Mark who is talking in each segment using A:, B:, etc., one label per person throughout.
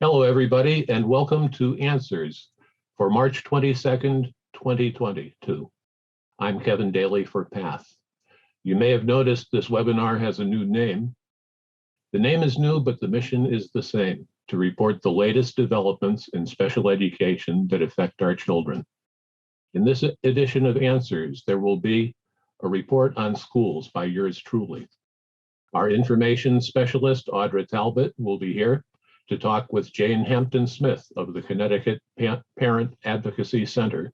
A: Hello, everybody, and welcome to Answers for March 22nd, 2022. I'm Kevin Daly for PATH. You may have noticed this webinar has a new name. The name is new, but the mission is the same, to report the latest developments in special education that affect our children. In this edition of Answers, there will be a report on schools by yours truly. Our information specialist, Audra Talbot, will be here to talk with Jane Hampton-Smith of the Connecticut Parent Advocacy Center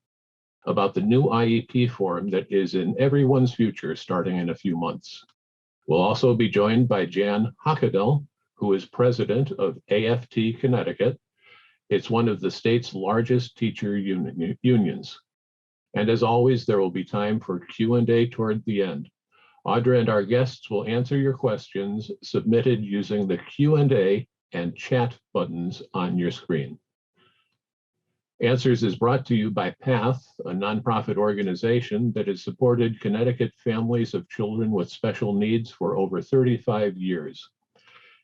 A: about the new IEP form that is in everyone's future starting in a few months. We'll also be joined by Jan Hochadel, who is president of AFT Connecticut. It's one of the state's largest teacher unions. And as always, there will be time for Q&A toward the end. Audra and our guests will answer your questions submitted using the Q&A and chat buttons on your screen. Answers is brought to you by PATH, a nonprofit organization that has supported Connecticut families of children with special needs for over 35 years.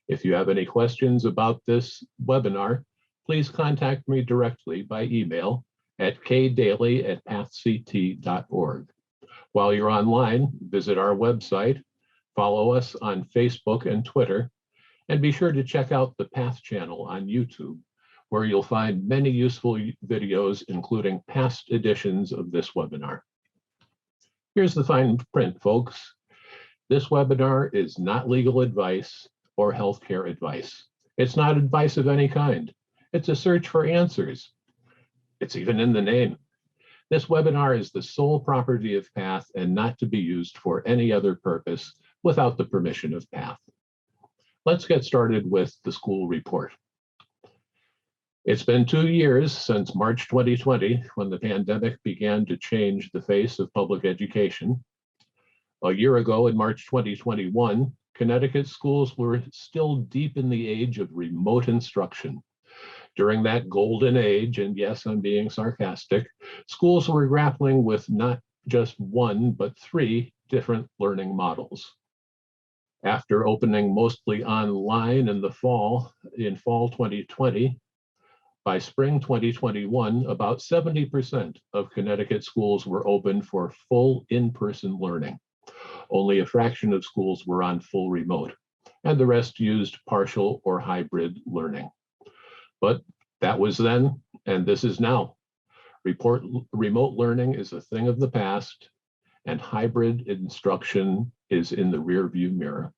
A: If you have any questions about this webinar, please contact me directly by email at kdaly@pathct.org. While you're online, visit our website, follow us on Facebook and Twitter, and be sure to check out the PATH channel on YouTube, where you'll find many useful videos, including past editions of this webinar. Here's the fine print, folks. This webinar is not legal advice or healthcare advice. It's not advice of any kind. It's a search for answers. It's even in the name. This webinar is the sole property of PATH and not to be used for any other purpose without the permission of PATH. Let's get started with the school report. It's been 2 years since March 2020, when the pandemic began to change the face of public education. A year ago, in March 2021, Connecticut schools were still deep in the age of remote instruction. During that golden age, and yes, I'm being sarcastic, schools were grappling with not just one, but 3 different learning models. After opening mostly online in fall 2020, by spring 2021, about 70% of Connecticut schools were open for full in-person learning. Only a fraction of schools were on full remote, and the rest used partial or hybrid learning. But that was then, and this is now. Remote learning is a thing of the past, and hybrid instruction is in the rearview mirror.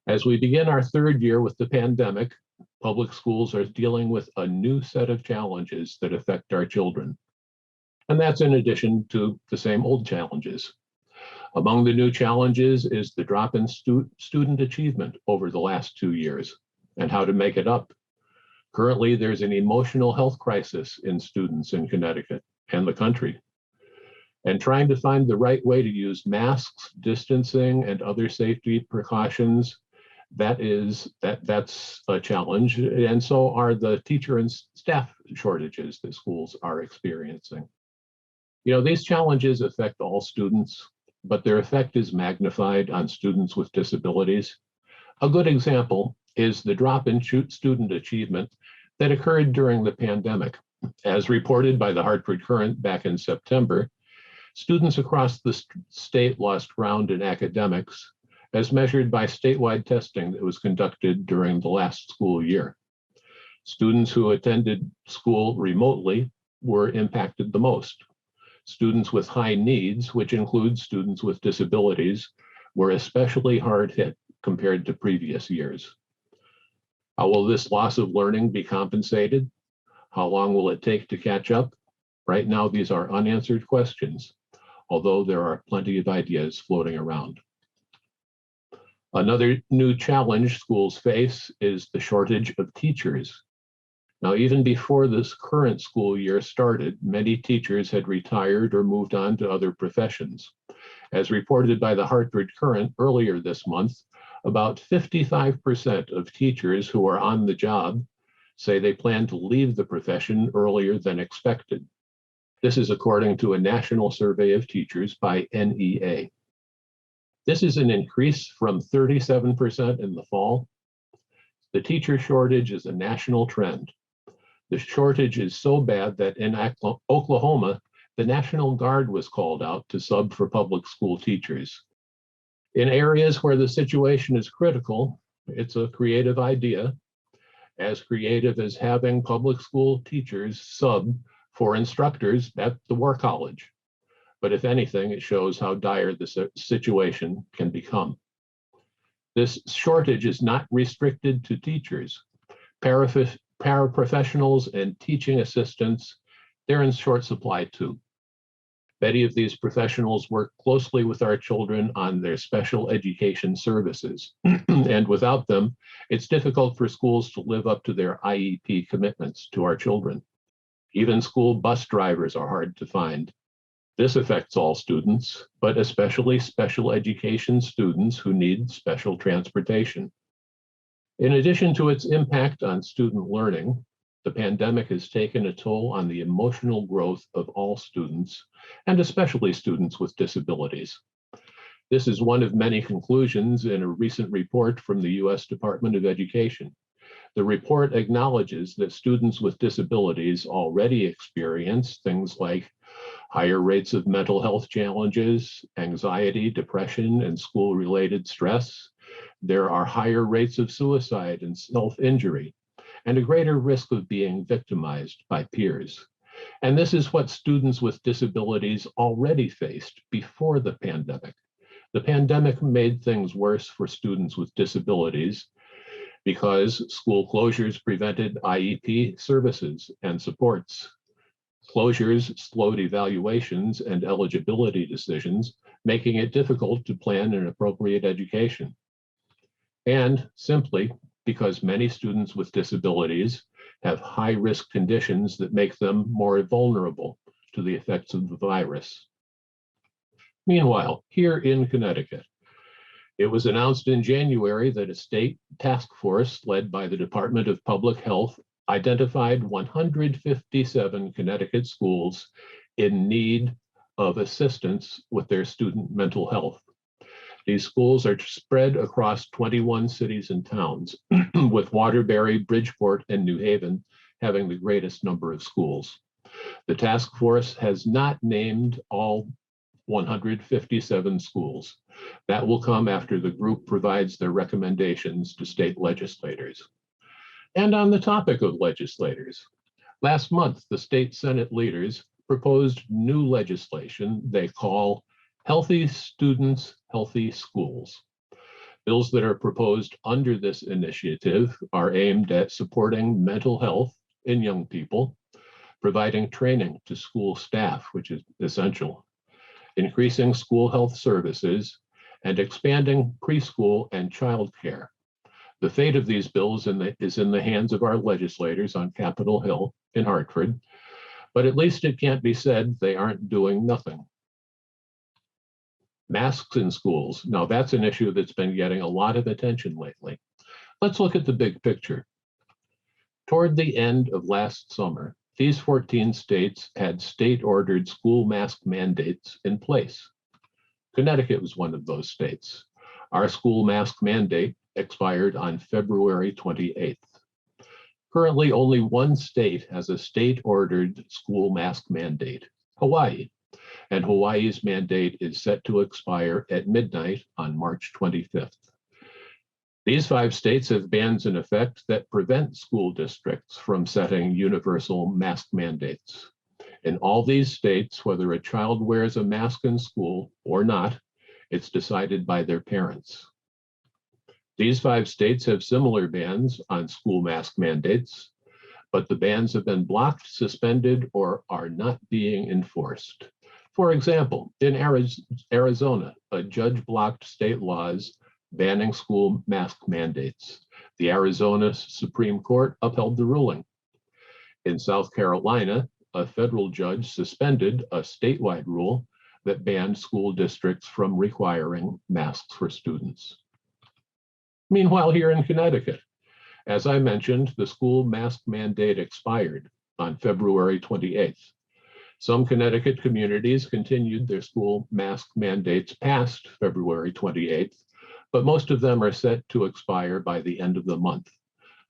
A: As we begin our 3rd year with the pandemic, public schools are dealing with a new set of challenges that affect our children. And that's in addition to the same old challenges. Among the new challenges is the drop in student achievement over the last 2 years and how to make it up. Currently, there's an emotional health crisis in students in Connecticut and the country. And trying to find the right way to use masks, distancing, and other safety precautions, that's a challenge. And so are the teacher and staff shortages that schools are experiencing. You know, these challenges affect all students, but their effect is magnified on students with disabilities. A good example is the drop in student achievement that occurred during the pandemic. As reported by the Hartford Courant back in September, students across the state lost ground in academics, as measured by statewide testing that was conducted during the last school year. Students who attended school remotely were impacted the most. Students with high needs, which includes students with disabilities, were especially hard hit compared to previous years. How will this loss of learning be compensated? How long will it take to catch up? Right now, these are unanswered questions, although there are plenty of ideas floating around. Another new challenge schools face is the shortage of teachers. Now, even before this current school year started, many teachers had retired or moved on to other professions. As reported by the Hartford Courant earlier this month, about 55% of teachers who are on the job say they plan to leave the profession earlier than expected. This is according to a national survey of teachers by NEA. This is an increase from 37% in the fall. The teacher shortage is a national trend. The shortage is so bad that in Oklahoma, the National Guard was called out to sub for public school teachers. In areas where the situation is critical, it's a creative idea, as creative as having public school teachers sub for instructors at the War College. But if anything, it shows how dire the situation can become. This shortage is not restricted to teachers. Paraprofessionals and teaching assistants, they're in short supply too. Many of these professionals work closely with our children on their special education services. And without them, it's difficult for schools to live up to their IEP commitments to our children. Even school bus drivers are hard to find. This affects all students, but especially special education students who need special transportation. In addition to its impact on student learning, the pandemic has taken a toll on the emotional growth of all students, and especially students with disabilities. This is one of many conclusions in a recent report from the U.S. Department of Education. The report acknowledges that students with disabilities already experience things like higher rates of mental health challenges, anxiety, depression, and school-related stress. There are higher rates of suicide and self-injury, and a greater risk of being victimized by peers. And this is what students with disabilities already faced before the pandemic. The pandemic made things worse for students with disabilities because school closures prevented IEP services and supports. Closures slowed evaluations and eligibility decisions, making it difficult to plan an appropriate education. And simply because many students with disabilities have high-risk conditions that make them more vulnerable to the effects of the virus. Meanwhile, here in Connecticut, it was announced in January that a state task force led by the Department of Public Health identified 157 Connecticut schools in need of assistance with their student mental health. These schools are spread across 21 cities and towns, with Waterbury, Bridgeport, and New Haven having the greatest number of schools. The task force has not named all 157 schools. That will come after the group provides their recommendations to state legislators. And on the topic of legislators, last month, the state Senate leaders proposed new legislation they call Healthy Students, Healthy Schools. Bills that are proposed under this initiative are aimed at supporting mental health in young people, providing training to school staff, which is essential, increasing school health services, and expanding preschool and childcare. The fate of these bills is in the hands of our legislators on Capitol Hill in Hartford, but at least it can't be said they aren't doing nothing. Masks in schools. Now that's an issue that's been getting a lot of attention lately. Let's look at the big picture. Toward the end of last summer, these 14 states had state-ordered school mask mandates in place. Connecticut was one of those states. Our school mask mandate expired on February 28th. Currently, only one state has a state-ordered school mask mandate, Hawaii, and Hawaii's mandate is set to expire at midnight on March 25th. These 5 states have bans in effect that prevent school districts from setting universal mask mandates. In all these states, whether a child wears a mask in school or not, it's decided by their parents. These 5 states have similar bans on school mask mandates, but the bans have been blocked, suspended, or are not being enforced. For example, in Arizona, a judge blocked state laws banning school mask mandates. The Arizona Supreme Court upheld the ruling. In South Carolina, a federal judge suspended a statewide rule that banned school districts from requiring masks for students. Meanwhile, here in Connecticut, as I mentioned, the school mask mandate expired on February 28th. Some Connecticut communities continued their school mask mandates past February 28th, but most of them are set to expire by the end of the month.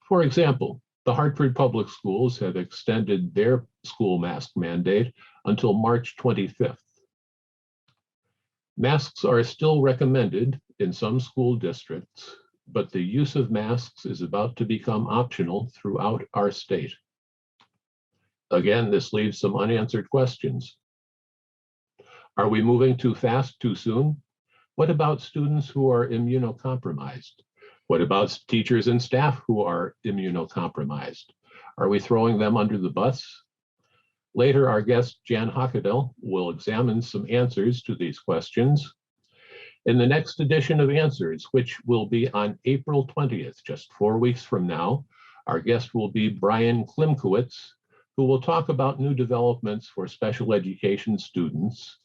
A: For example, the Hartford Public Schools have extended their school mask mandate until March 25th. Masks are still recommended in some school districts, but the use of masks is about to become optional throughout our state. Again, this leaves some unanswered questions. Are we moving too fast too soon? What about students who are immunocompromised? What about teachers and staff who are immunocompromised? Are we throwing them under the bus? Later, our guest, Jan Hochadel, will examine some answers to these questions. In the next edition of Answers, which will be on April 20th, just 4 weeks from now, our guest will be Brian Klimkowitz, who will talk about new developments for special education students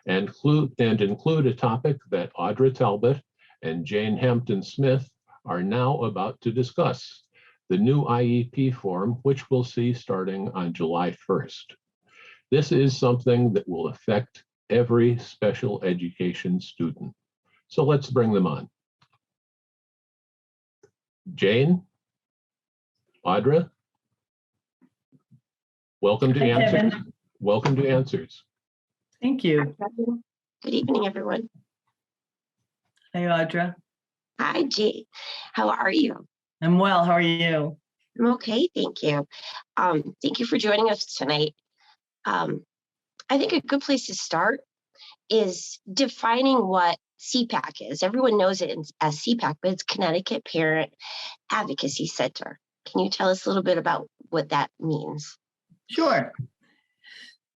A: and include a topic that Audra Talbot and Jane Hampton-Smith are now about to discuss, the new IEP form, which we'll see starting on July 1st. This is something that will affect every special education student. So let's bring them on. Jane, Audra, welcome to Answers.
B: Kevin.
A: Welcome to Answers.
B: Thank you.
C: Good evening, everyone.
B: Hi, Audra.
C: Hi, Jane. How are you?
B: I'm well. How are you?
C: I'm okay, thank you. Thank you for joining us tonight. I think a good place to start is defining what CPAC is. Everyone knows it as CPAC, but it's Connecticut Parent Advocacy Center. Can you tell us a little bit about what that means?
B: Sure.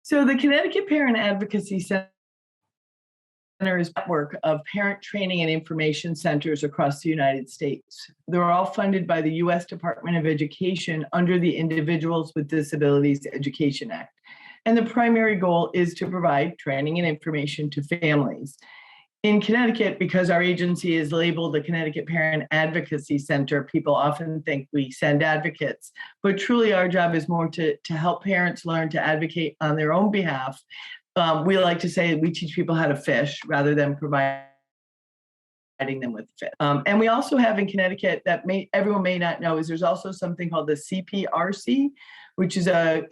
B: So the Connecticut Parent Advocacy Center is a network of parent training and information centers across the United States. They're all funded by the U.S. Department of Education under the Individuals with Disabilities Education Act. And the primary goal is to provide training and information to families. In Connecticut, because our agency is labeled the Connecticut Parent Advocacy Center, people often think we send advocates, but truly our job is more to help parents learn to advocate on their own behalf. We like to say we teach people how to fish rather than providing them with fish. And we also have in Connecticut that everyone may not know is there's also something called the CPRC, which is a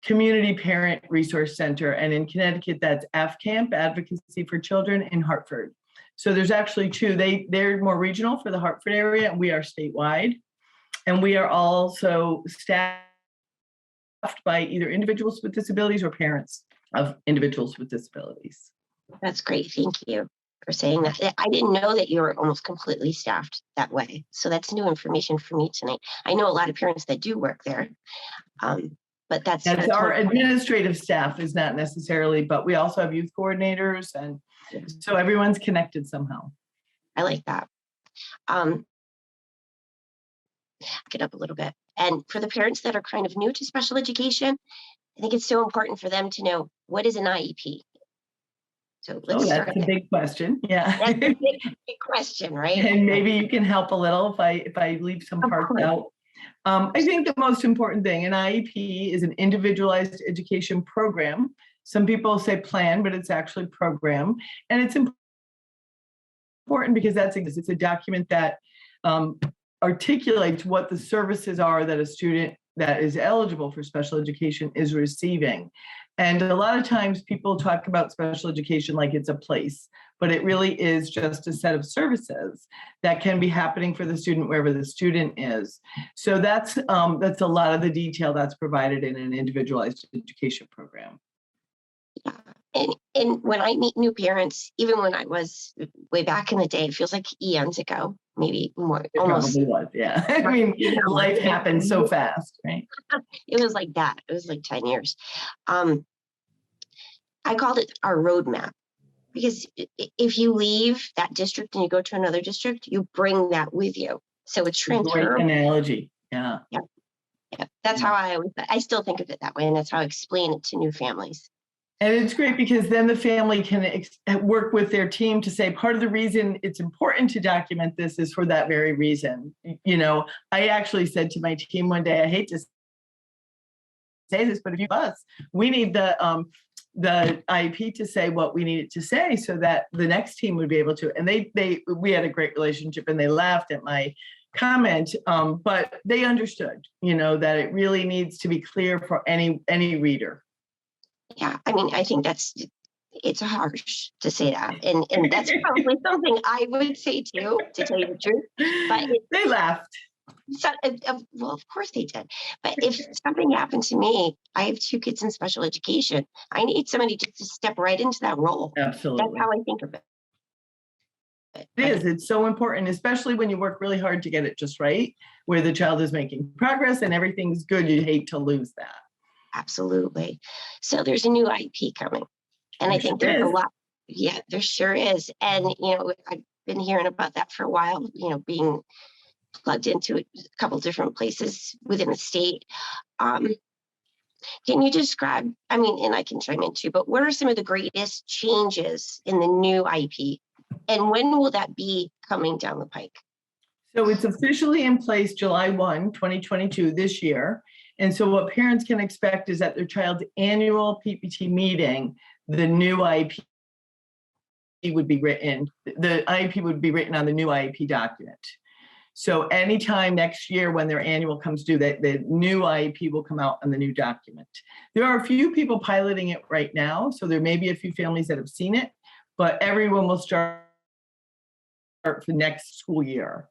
B: Community Parent Resource Center. And in Connecticut, that's AFCAMP, Advocacy for Children, in Hartford. So there's actually two. They're more regional for the Hartford area, and we are statewide. And we are also staffed by either individuals with disabilities or parents of individuals with disabilities.
C: That's great. Thank you for saying that. I didn't know that you were almost completely staffed that way. So that's new information for me tonight. I know a lot of parents that do work there. But that's
B: our administrative staff is not necessarily, but we also have youth coordinators, and so everyone's connected somehow.
C: I like that. Get up a little bit. And for the parents that are kind of new to special education, I think it's so important for them to know, what is an IEP? So let's start.
B: That's a big question. Yeah.
C: That's a big question, right?
B: And maybe you can help a little if I leave some parts out. I think the most important thing, an IEP is an individualized education program. Some people say plan, but it's actually program. And it's important because it's a document that articulates what the services are that a student that is eligible for special education is receiving. And a lot of times people talk about special education like it's a place, but it really is just a set of services that can be happening for the student wherever the student is. So that's a lot of the detail that's provided in an individualized education program.
C: Yeah. And when I meet new parents, even when I was way back in the day, it feels like eons ago, maybe more.
B: It almost probably was, yeah. I mean, life happens so fast, right?
C: It was like that. It was like 10 years. I called it our roadmap, because if you leave that district and you go to another district, you bring that with you. So it's transferable.
B: Great analogy. Yeah.
C: Yeah. That's how I still think of it that way. And that's how I explain it to new families.
B: And it's great because then the family can work with their team to say, part of the reason it's important to document this is for that very reason. You know, I actually said to my team one day, I hate to say this, but if you us, we need the IEP to say what we need it to say so that the next team would be able to. And we had a great relationship, and they laughed at my comment, but they understood, that it really needs to be clear for any reader.
C: Yeah, I mean, I think it's harsh to say that. And that's probably something I would say too, to tell you the truth. But
B: they laughed.
C: So, well, of course they did. But if something happened to me, I have 2 kids in special education. I need somebody just to step right into that role.
B: Absolutely.
C: That's how I think of it.
B: It is. It's so important, especially when you work really hard to get it just right, where the child is making progress and everything's good. You hate to lose that.
C: Absolutely. So there's a new IEP coming. And I think there's a lot. Yeah, there sure is. And, I've been hearing about that for a while, being plugged into a couple different places within the state. Can you describe, and I can chime in too, but what are some of the greatest changes in the new IEP? And when will that be coming down the pike?
B: So it's officially in place July 1, 2022, this year. And so what parents can expect is at their child's annual PPT meeting, the new IEP would be written. The IEP would be written on the new IEP document. So anytime next year when their annual comes due, the new IEP will come out on the new document. There are a few people piloting it right now, so there may be a few families that have seen it, but everyone will start for next school year.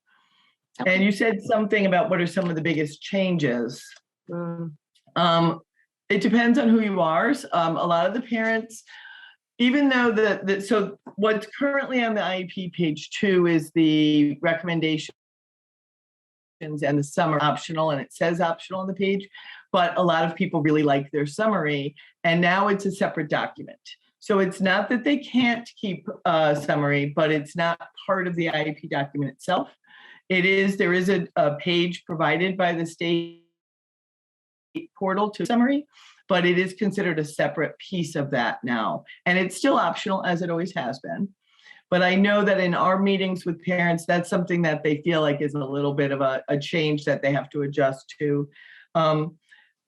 B: Okay. And you said something about what are some of the biggest changes. It depends on who you are. A lot of the parents, even though so what's currently on the IEP page 2 is the recommendations and the sum are optional, and it says optional on the page, but a lot of people really like their summary, and now it's a separate document. So it's not that they can't keep a summary, but it's not part of the IEP document itself. There is a page provided by the state portal to summary, but it is considered a separate piece of that now. And it's still optional, as it always has been. But I know that in our meetings with parents, that's something that they feel like is a little bit of a change that they have to adjust to.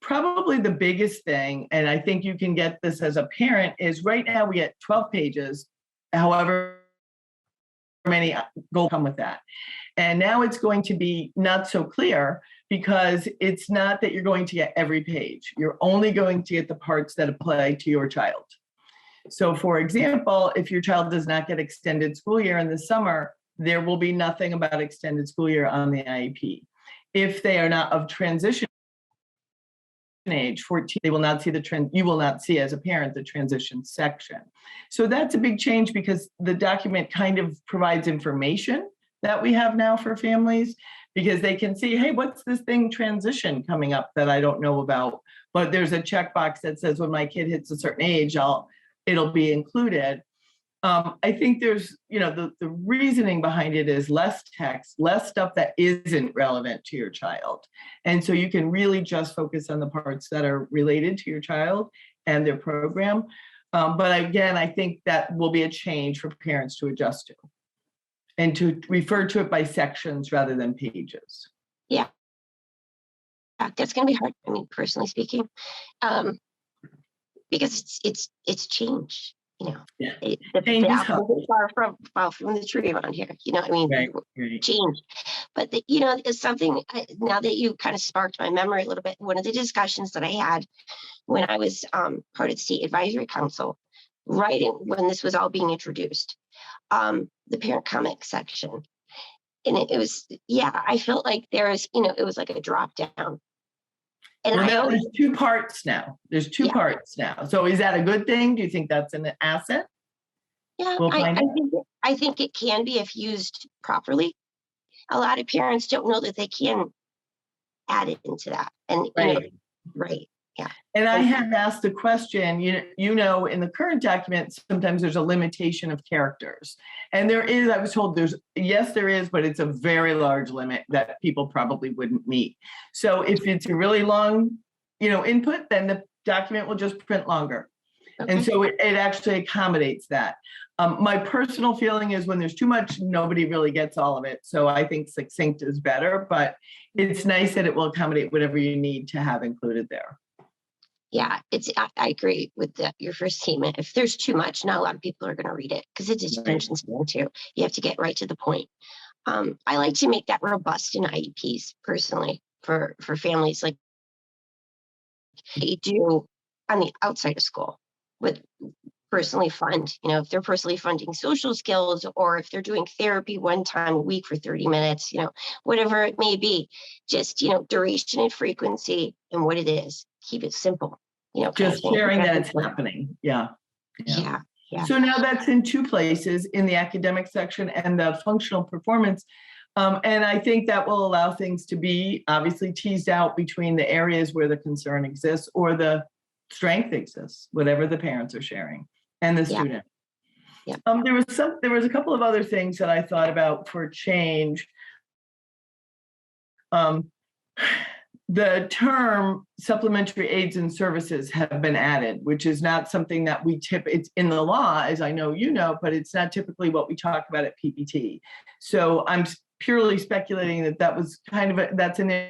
B: Probably the biggest thing, and I think you can get this as a parent, is right now we get 12 pages, however many goals come with that. And now it's going to be not so clear because it's not that you're going to get every page. You're only going to get the parts that apply to your child. So for example, if your child does not get extended school year in the summer, there will be nothing about extended school year on the IEP. If they are not of transition age, 14, they will not see you will not see as a parent the transition section. So that's a big change because the document kind of provides information that we have now for families, because they can see, hey, what's this thing transition coming up that I don't know about? But there's a checkbox that says when my kid hits a certain age, it'll be included. I think there's, the reasoning behind it is less text, less stuff that isn't relevant to your child. And so you can really just focus on the parts that are related to your child and their program. But again, I think that will be a change for parents to adjust to and to refer to it by sections rather than pages.
C: Yeah. That's going to be hard. Personally speaking, because it's change.
B: Yeah.
C: The apples are from the tree around here.
B: Right.
C: Change. But it's something. Now that you kind of sparked my memory a little bit, one of the discussions that I had when I was part of the State Advisory Council, right when this was all being introduced, the parent comment section, and it was I felt like there was it was like a drop down. And
B: there's 2 parts now. There's 2 parts now. So is that a good thing? Do you think that's an asset?
C: Yeah, I think it can be if used properly. A lot of parents don't know that they can add it into that. And right. Yeah.
B: And I have asked the question, in the current document, sometimes there's a limitation of characters. And there is, I was told there is, but it's a very large limit that people probably wouldn't meet. So if it's a really long, input, then the document will just print longer. Okay. And so it actually accommodates that. My personal feeling is when there's too much, nobody really gets all of it. So I think succinct is better, but it's nice that it will accommodate whatever you need to have included there.
C: Yeah, I agree with your first statement. If there's too much, not a lot of people are going to read it because it's attention span too. You have to get right to the point. I like to make that robust in IEPs personally for families like they do on the outside of school with personally fund, if they're personally funding social skills, or if they're doing therapy one time a week for 30 minutes, whatever it may be, just, duration and frequency and what it is, keep it simple,
B: just sharing that it's happening. Yeah. So now that's in two places, in the academic section and the functional performance. And I think that will allow things to be obviously teased out between the areas where the concern exists or the strength exists, whatever the parents are sharing and the student.
C: Yeah.
B: There was a couple of other things that I thought about for change. The term supplementary aids and services have been added, which is not something that it's in the law, as I know you know, but it's not typically what we talk about at PPT. So I'm purely speculating that was that's an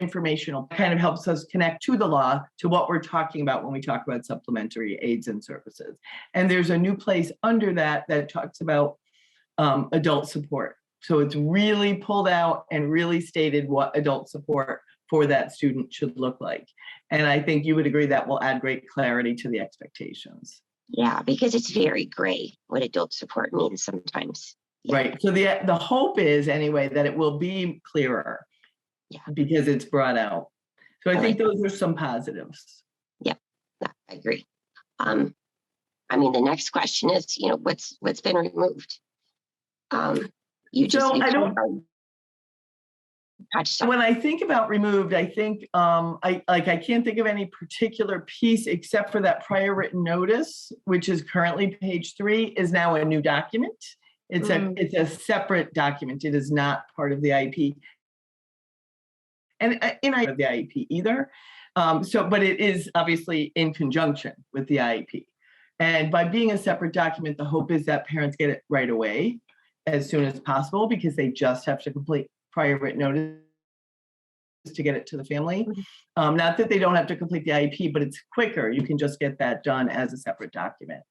B: informational, kind of helps us connect to the law, to what we're talking about when we talk about supplementary aids and services. And there's a new place under that talks about adult support. So it's really pulled out and really stated what adult support for that student should look like. And I think you would agree that will add great clarity to the expectations.
C: Yeah, because it's very gray what adult support means sometimes. Yeah.
B: Right. So the hope is anyway that it will be clearer. Yeah. Because it's brought out. So I think those are some positives.
C: Yeah, I agree. The next question is, what's been removed?
B: When I think about removed, I think I can't think of any particular piece except for that prior written notice, which is currently page 3, is now a new document. It's a separate document. It is not part of the IEP. And in the IEP either. But it is obviously in conjunction with the IEP. And by being a separate document, the hope is that parents get it right away as soon as possible, because they just have to complete prior written notice to get it to the family. Not that they don't have to complete the IEP, but it's quicker. You can just get that done as a separate document.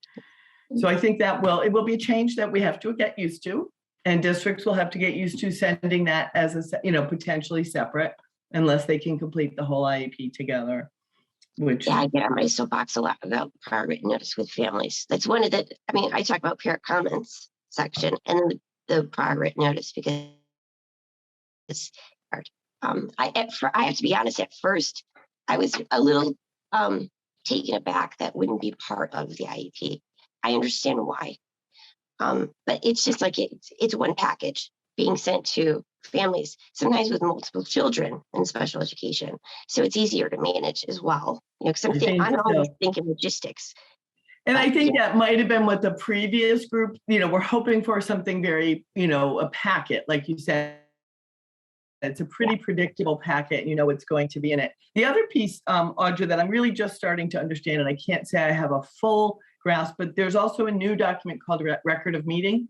B: So I think it will be a change that we have to get used to, and districts will have to get used to sending that as potentially separate, unless they can complete the whole IEP together.
C: I get on my soapbox a lot about prior written notice with families. That's one of I talk about parent comments section and then the prior written notice, because it's hard. I have to be honest, at first I was a little taken aback that wouldn't be part of the IEP. I understand why, but it's just like it's one package being sent to families, sometimes with multiple children in special education. So it's easier to manage as well. Because I'm always thinking logistics.
B: And I think that might have been what the previous group, we're hoping for something very, a packet, like you said. It's a pretty predictable packet, what's going to be in it. The other piece, Audra, that I'm really just starting to understand, and I can't say I have a full grasp, but there's also a new document called Record of Meeting.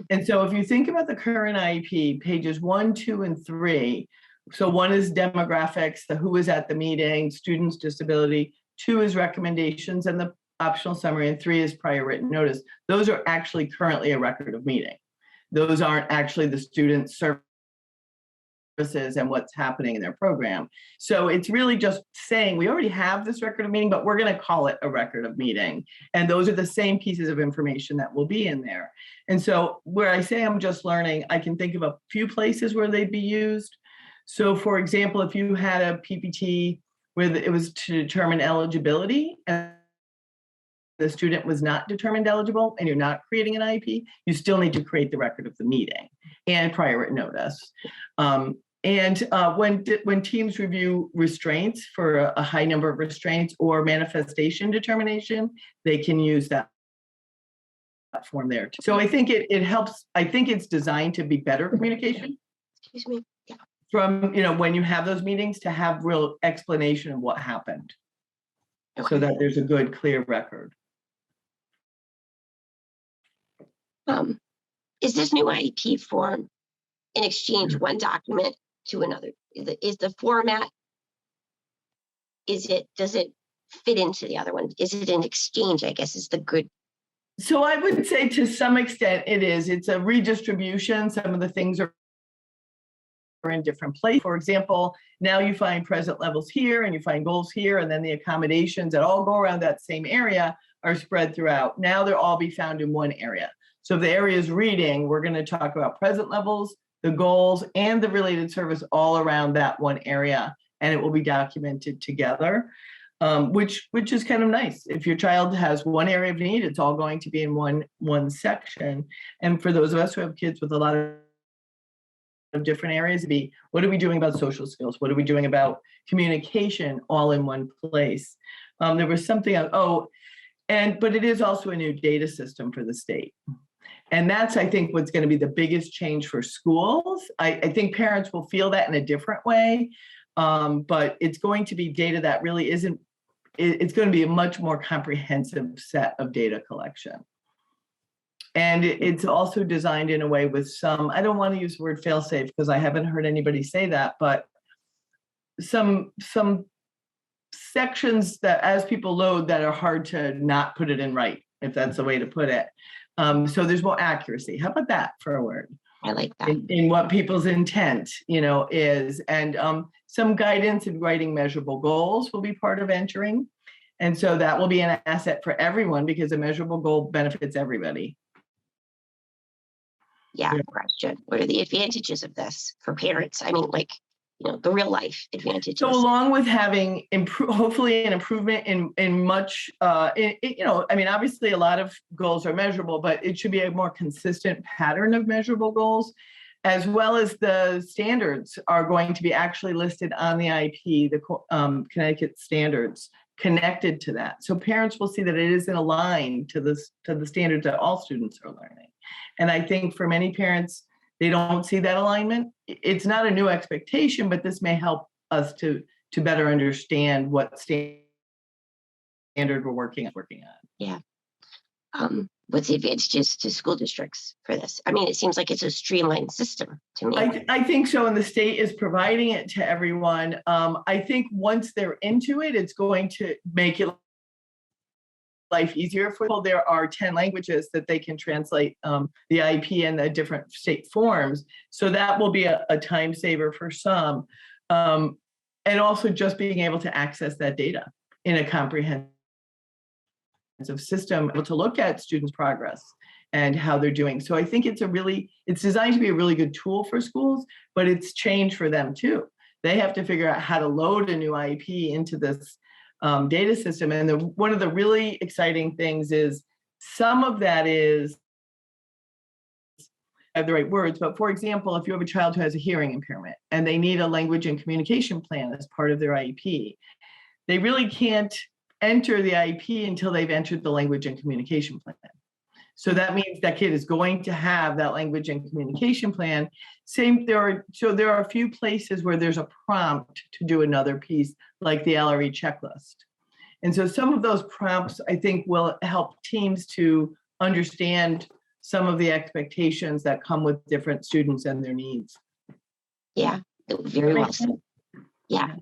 B: And so if you think about the current IEP, pages 1, 2, and 3, so 1 is demographics, the who was at the meeting, students' disability, 2 is recommendations and the optional summary, and 3 is prior written notice. Those are actually currently a record of meeting. Those aren't actually the student services and what's happening in their program. So it's really just saying we already have this record of meeting, but we're going to call it a record of meeting. And those are the same pieces of information that will be in there. And so where I say I'm just learning, I can think of a few places where they'd be used. So for example, if you had a PPT where it was to determine eligibility and the student was not determined eligible and you're not creating an IEP, you still need to create the record of the meeting and prior written notice. When teams review restraints for a high number of restraints or manifestation determination, they can use that form there. So I think it helps. I think it's designed to be better communication.
C: Excuse me. Yeah.
B: From, when you have those meetings, to have real explanation of what happened. Okay. So that there's a good, clear record.
C: Is this new IEP form in exchange one document to another? Is the format, does it fit into the other one? Is it an exchange, I guess is the good
B: So I would say to some extent it is. It's a redistribution. Some of the things are in different places. For example, now you find present levels here and you find goals here, and then the accommodations that all go around that same area are spread throughout. Now they'll all be found in one area. So if the area is reading, we're going to talk about present levels, the goals, and the related service all around that one area, and it will be documented together, which is kind of nice. If your child has one area of need, it's all going to be in one section. And for those of us who have kids with a lot of different areas, be what are we doing about social skills? What are we doing about communication, all in one place? There was something, but it is also a new data system for the state. And that's, I think, what's going to be the biggest change for schools. I think parents will feel that in a different way, but it's going to be data that really isn't, it's going to be a much more comprehensive set of data collection. And it's also designed in a way with some, I don't want to use the word fail-safe because I haven't heard anybody say that, but some sections that as people load that are hard to not put it in right, if that's the way to put it. So there's more accuracy. How about that for a word?
C: I like that.
B: In what people's intent, is, and some guidance in writing measurable goals will be part of entering. And so that will be an asset for everyone because a measurable goal benefits everybody.
C: Yeah, question. What are the advantages of this for parents? I mean, the real life advantages.
B: So along with having hopefully an improvement in much, obviously a lot of goals are measurable, but it should be a more consistent pattern of measurable goals, as well as the standards are going to be actually listed on the IEP, the Connecticut standards connected to that. So parents will see that it isn't aligned to the standards that all students are learning. And I think for many parents, they don't see that alignment. It's not a new expectation, but this may help us to better understand what standard we're working on.
C: Yeah. What's the advantages to school districts for this? I mean, it seems like it's a streamlined system to me.
B: I think so, and the state is providing it to everyone. I think once they're into it, it's going to make it life easier for people. There are 10 languages that they can translate the IEP and the different state forms. So that will be a time saver for some. And also just being able to access that data in a comprehensive system, able to look at students' progress and how they're doing. So I think it's designed to be a really good tool for schools, but it's change for them too. They have to figure out how to load a new IEP into this data system. And one of the really exciting things is some of that is, I have the right words, but for example, if you have a child who has a hearing impairment and they need a language and communication plan as part of their IEP, they really can't enter the IEP until they've entered the language and communication plan. So that means that kid is going to have that language and communication plan. There are a few places where there's a prompt to do another piece, like the LRE checklist. And so some of those prompts, I think, will help teams to understand some of the expectations that come with different students and their needs.
C: Yeah, very well said. Yeah,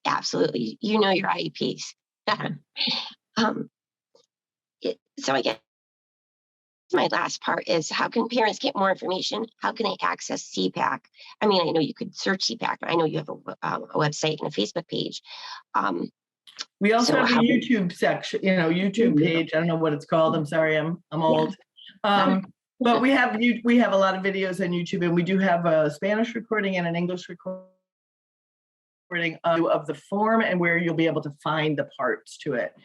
C: absolutely. You know your IEPs. So I guess my last part is, how can parents get more information? How can they access CPAC? I mean, I know you could search CPAC. I know you have a website and a Facebook page.
B: We also have a YouTube section, YouTube page. I don't know what it's called. I'm sorry, I'm old. But we have a lot of videos on YouTube, and we do have a Spanish recording and an English recording of the form and where you'll be able to find the parts to it.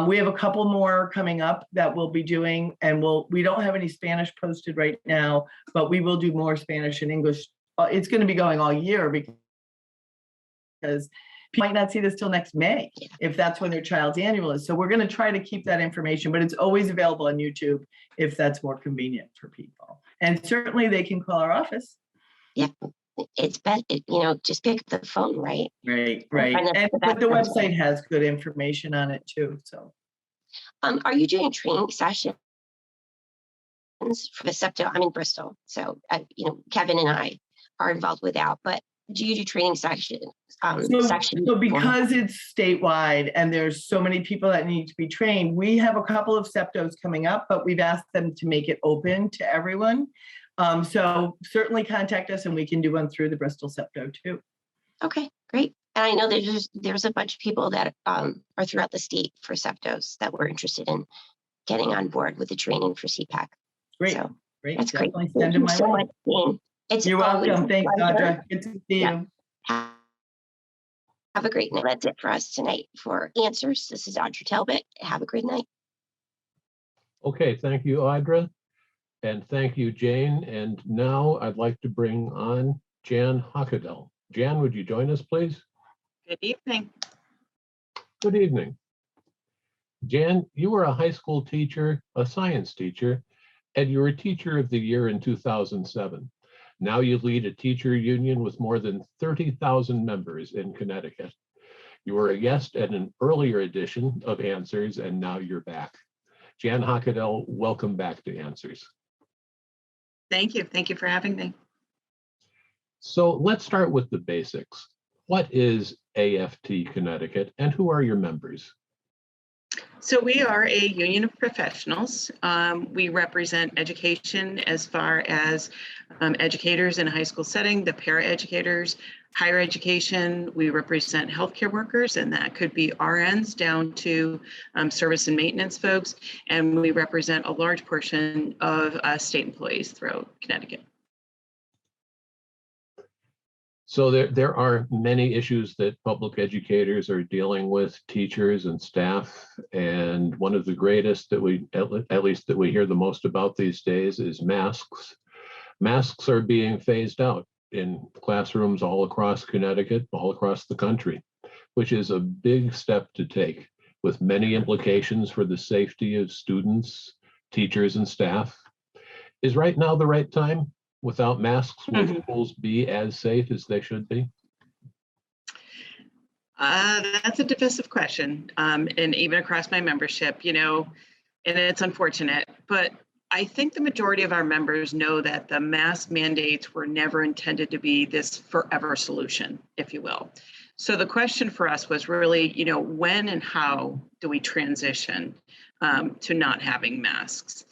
B: We have a couple more coming up that we'll be doing, and we don't have any Spanish posted right now, but we will do more Spanish and English. It's going to be going all year because people might not see this till next May, if that's when their child's annual is. So we're going to try to keep that information, but it's always available on YouTube if that's more convenient for people. And certainly they can call our office.
C: Yeah. It's best, just pick up the phone, right?
B: Right. But the website has good information on it too. So,
C: are you doing training sessions for the SEPTA? I'm in Bristol, so Kevin and I are involved with that. But do you do training section?
B: So because it's statewide and there's so many people that need to be trained, we have a couple of SEPTOs coming up, but we've asked them to make it open to everyone. So certainly contact us and we can do one through the Bristol SEPTO too.
C: Okay, great. And I know there's a bunch of people that are throughout the state for SEPTOs that were interested in getting on board with the training for CPAC.
B: Great,
C: So,
B: great.
C: that's great.
B: Definitely
C: Thank
B: send them
C: you
B: my
C: so
B: way.
C: much, Jane.
B: You're welcome. Thanks,
C: pleasure.
B: Audra. Good to see you.
C: Have a great night. That's it for us tonight for answers. This is Audra Talbot. Have a great night.
A: Okay, thank you, Audra. And thank you, Jane. And now I'd like to bring on Jan Hochadel. Jan, would you join us, please?
D: Good evening.
A: Good evening. Jan, you were a high school teacher, a science teacher, and you were Teacher of the Year in 2007. Now you lead a teacher union with more than 30,000 members in Connecticut. You were a guest at an earlier edition of Answers, and now you're back. Jan Hochadel, welcome back to Answers.
D: Thank you. Thank you for having me.
A: So let's start with the basics. What is AFT Connecticut, and who are your members?
D: So we are a union of professionals. We represent education as far as educators in a high school setting, the paraeducators, higher education. We represent healthcare workers, and that could be RNs down to service and maintenance folks. And we represent a large portion of state employees throughout Connecticut.
A: So there are many issues that public educators are dealing with, teachers and staff. And one of the greatest that we, at least that we hear the most about these days, is masks. Masks are being phased out in classrooms all across Connecticut, all across the country, which is a big step to take with many implications for the safety of students, teachers, and staff. Is right now the right time? Without masks, will schools be as safe as they should be?
D: That's a divisive question. And even across my membership, you know, and it's unfortunate, but I think the majority of our members know that the mask mandates were never intended to be this forever solution, if you will. So the question for us was really, you know, when and how do we transition to not having masks?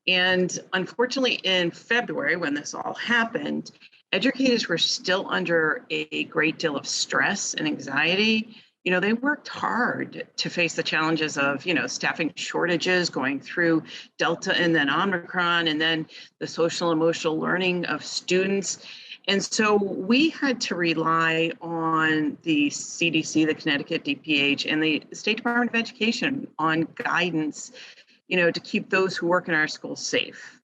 D: And unfortunately, in February, when this all happened, educators were still under a great deal of stress and anxiety. You know, they worked hard to face the challenges of, you know, staffing shortages, going through Delta and then Omicron, and then the social and emotional learning of students. And so we had to rely on the CDC, the Connecticut DPH, and the State Department of Education on guidance, you know, to keep those who work in our schools safe.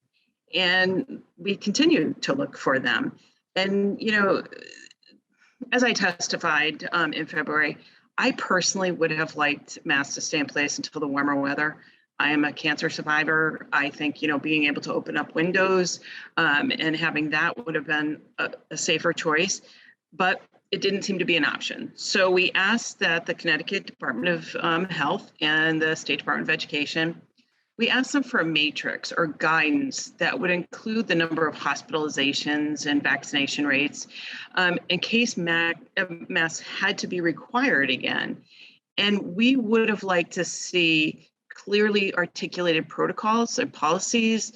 D: And we continue to look for them. And, you know, as I testified in February, I personally would have liked masks to stay in place until the warmer weather. I am a cancer survivor. I think, you know, being able to open up windows and having that would have been a safer choice, but it didn't seem to be an option. So we asked that the Connecticut Department of Health and the State Department of Education, we asked them for a matrix or guidance that would include the number of hospitalizations and vaccination rates in case masks had to be required again. And we would have liked to see clearly articulated protocols and policies,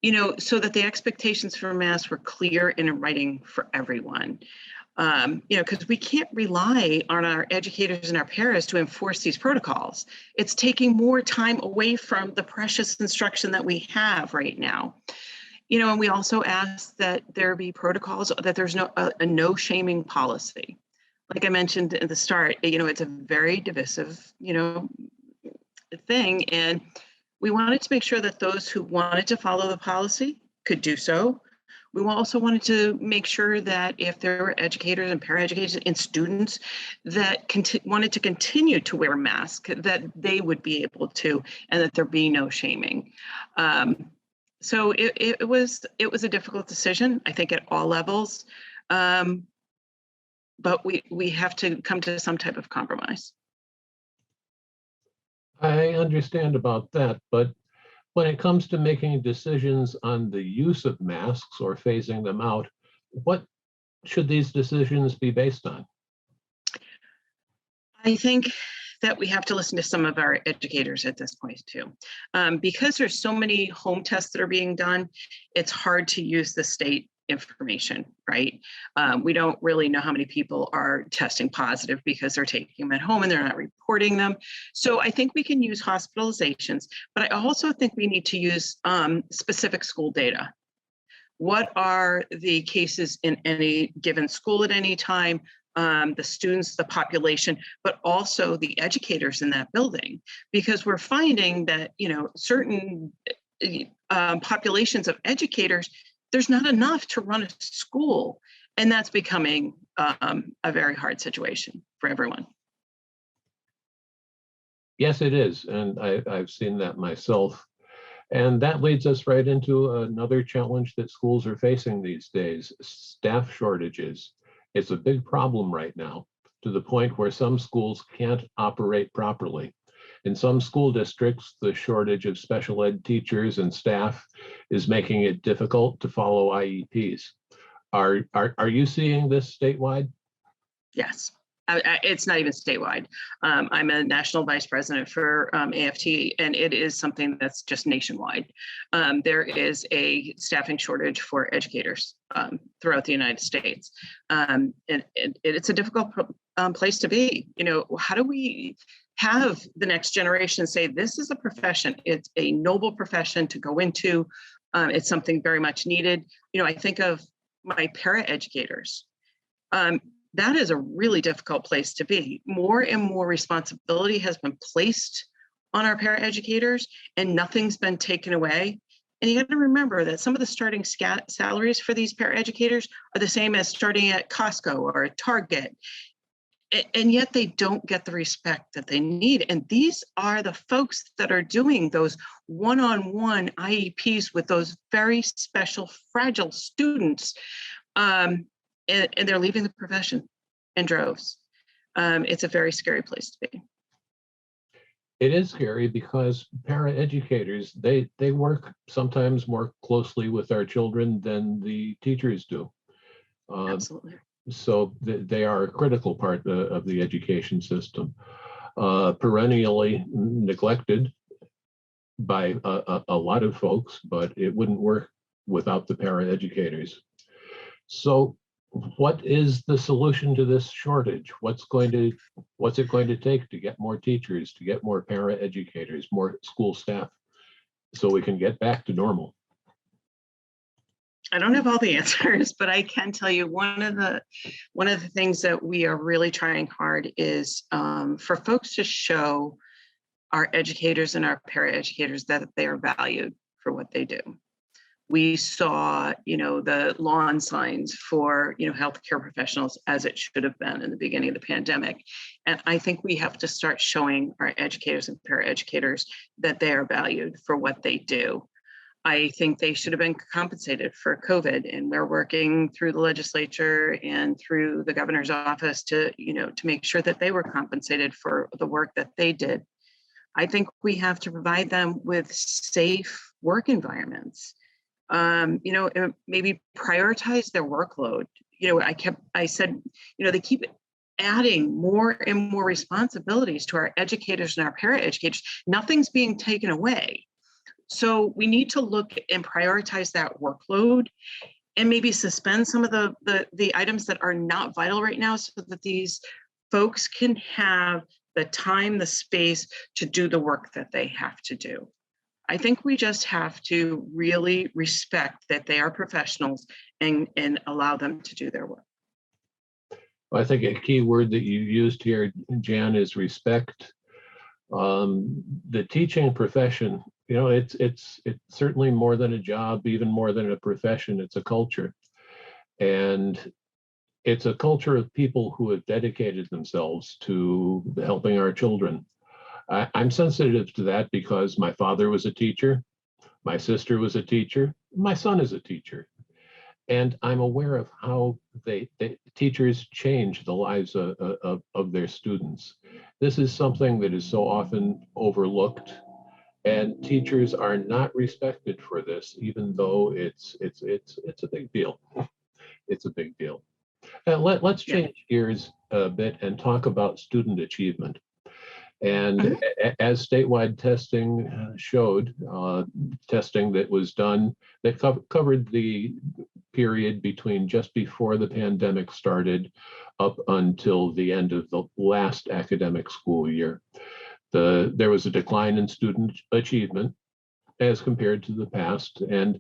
D: you know, so that the expectations for masks were clear and in writing for everyone. You know, because we can't rely on our educators and our paras to enforce these protocols. It's taking more time away from the precious instruction that we have right now. You know, and we also ask that there be protocols, that there's a no shaming policy. Like I mentioned at the start, you know, it's a very divisive, you know, thing. And we wanted to make sure that those who wanted to follow the policy could do so. We also wanted to make sure that if there were educators and paraeducators and students that wanted to continue to wear masks, that they would be able to, and that there be no shaming. So it was a difficult decision, I think, at all levels, but we have to come to some type of compromise.
A: I understand about that, but when it comes to making decisions on the use of masks or phasing them out, what should these decisions be based on?
D: I think that we have to listen to some of our educators at this point too. Because there's so many home tests that are being done, it's hard to use the state information, right? We don't really know how many people are testing positive because they're taking them at home and they're not reporting them. So I think we can use hospitalizations, but I also think we need to use specific school data. What are the cases in any given school at any time? The students, the population, but also the educators in that building, because we're finding that, you know, certain populations of educators, there's not enough to run a school, and that's becoming a very hard situation for everyone.
A: Yes, it is, and I've seen that myself. And that leads us right into another challenge that schools are facing these days: staff shortages. It's a big problem right now, to the point where some schools can't operate properly. In some school districts, the shortage of special ed teachers and staff is making it difficult to follow IEPs. Are you seeing this statewide?
D: Yes. It's not even statewide. I'm a national vice president for AFT, and it is something that's just nationwide. There is a staffing shortage for educators throughout the United States. And it's a difficult place to be. You know, how do we have the next generation say, this is a profession, it's a noble profession to go into, it's something very much needed. You know, I think of my para-educators. That is a really difficult place to be. More and more responsibility has been placed on our para-educators and nothing's been taken away. And you got to remember that some of the starting salaries for these para-educators are the same as starting at Costco or at Target. And yet they don't get the respect that they need. And these are the folks that are doing those one-on-one IEPs with those very special, fragile students. And they're leaving the profession in droves. It's a very scary place to be.
A: It is scary because paraeducators, they work sometimes more closely with our children than the teachers do.
D: Absolutely.
A: So they are a critical part of the education system, perennially neglected by a lot of folks, but it wouldn't work without the paraeducators. So what is the solution to this shortage? What's it going to take to get more teachers, to get more paraeducators, more school staff, so we can get back to normal?
D: I don't have all the answers, but I can tell you one of the things that we are really trying hard is for folks to show our educators and our paraeducators that they are valued for what they do. We saw, you know, the lawn signs for, you know, healthcare professionals as it should have been in the beginning of the pandemic. And I think we have to start showing our educators and paraeducators that they are valued for what they do. I think they should have been compensated for COVID, and we're working through the legislature and through the governor's office to, you know, to make sure that they were compensated for the work that they did. I think we have to provide them with safe work environments. You know, maybe prioritize their workload. You know, I said, you know, they keep adding more and more responsibilities to our educators and our paraeducators. Nothing's being taken away. So we need to look and prioritize that workload and maybe suspend some of the items that are not vital right now so that these folks can have the time, the space to do the work that they have to do. I think we just have to really respect that they are professionals and allow them to do their work.
A: Well, I think a key word that you used here, Jan, is respect. The teaching profession, you know, it's certainly more than a job, even more than a profession. It's a culture, and it's a culture of people who have dedicated themselves to helping our children. I'm sensitive to that because my father was a teacher, my sister was a teacher, my son is a teacher, and I'm aware of how teachers change the lives of their students. This is something that is so often overlooked, and teachers are not respected for this, even though it's a big deal. It's a big deal. let's change gears a bit and talk about student achievement. And as statewide testing showed, testing that was done that covered the period between just before the pandemic started up until the end of the last academic school year. There was a decline in student achievement as compared to the past. And